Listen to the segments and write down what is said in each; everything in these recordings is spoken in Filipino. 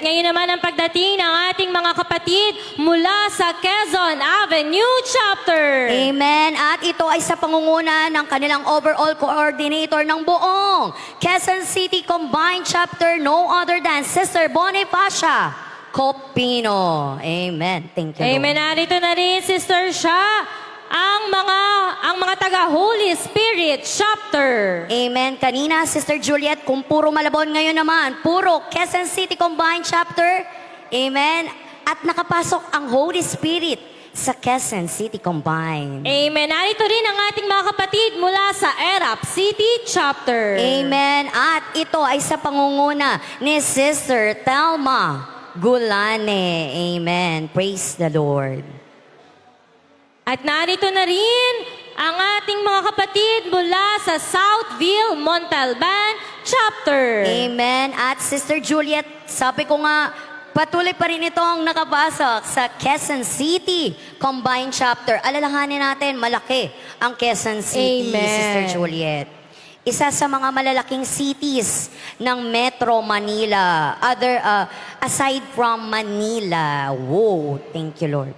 ngayon naman ang pagdating ng ating mga kapatid mula sa Quezon Avenue Chapter. Amen. At ito ay sa pangunguna ng kanilang overall coordinator ng buong Quezon City Combined Chapter, no other than Sister Bonifacia Copino. Amen. Thank you, Lord. Amen. Narito na rin, Sister Sha, ang mga taga Holy Spirit Chapter. Amen. Kanina, Sister Juliet, kung puro Malabon, ngayon naman, puro Quezon City Combined Chapter. Amen. At nakapasok ang Holy Spirit sa Quezon City Combined. Amen. Narito rin ang ating mga kapatid mula sa Erap City Chapter. Amen. At ito ay sa pangunguna ni Sister Thelma Gulane. Amen. Praise the Lord. At narito na rin ang ating mga kapatid mula sa Southville, Montalban Chapter. Amen. At Sister Juliet, sabi ko nga, patuloy pa rin itong nakapasok sa Quezon City Combined Chapter. Alalahanin natin, malaki ang Quezon City, Amen. Sister Juliet. Isa sa mga malalaking cities ng Metro Manila, aside from Manila. Whoa, thank you, Lord.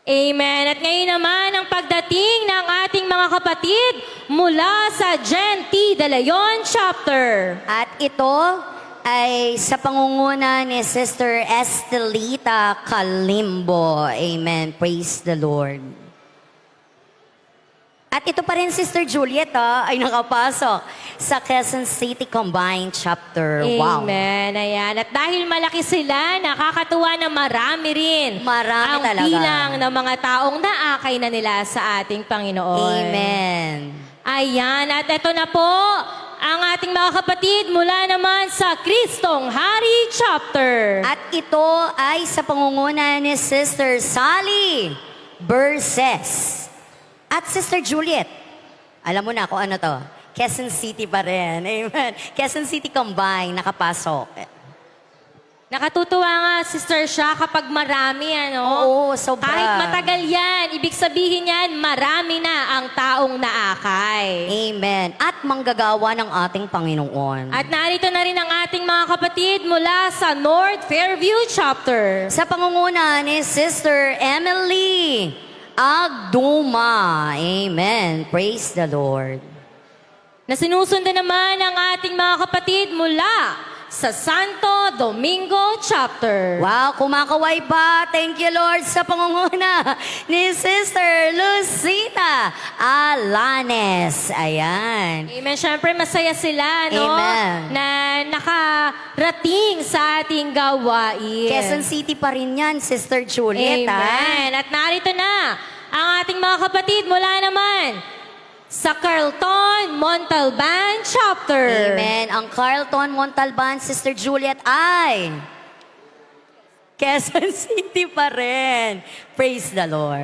Amen. At ngayon naman ang pagdating ng ating mga kapatid mula sa Genti de Leon Chapter. At ito ay sa pangunguna ni Sister Estelita Kalimbo. Amen. Praise the Lord. At ito pa rin, Sister Juliet, ay nakapasok sa Quezon City Combined Chapter. Wow. Amen. Ayan. At dahil malaki sila, nakakatuwa na marami rin Marami ang talaga. bilang ng mga taong naakay na nila sa ating Panginoon. Amen. Ayan. At ito na po ang ating mga kapatid mula naman sa Kristong Hari Chapter. At ito ay sa pangunguna ni Sister Sally Berses. At Sister Juliet, alam mo na kung ano to, Quezon City pa rin. Amen. Quezon City Combined, nakapasok. Nakatutuwa nga, Sister Sha, kapag marami, ano? Oo, sobra. Kahit matagal yan, ibig sabihin yan, marami na ang taong naakay. Amen. At manggagawa ng ating Panginoon. At narito na rin ang ating mga kapatid mula sa North Fairview Chapter. Sa pangunguna ni Sister Emily Agduma. Amen. Praise the Lord. Na sinusundan naman ang ating mga kapatid mula sa Santo Domingo Chapter. Wow, kumakaway pa. Thank you, Lord, sa pangunguna ni Sister Lucita Alanes. Ayan. Amen. Siyempre, masaya sila, no? Amen. Na nakarating sa ating gawain. Quezon City pa rin yan, Sister Juliet. Amen. At narito na ang ating mga kapatid mula naman sa Carlton, Montalban Chapter. Amen. Ang Carlton Montalban, Sister Juliet, ay Quezon City pa rin. Praise the Lord.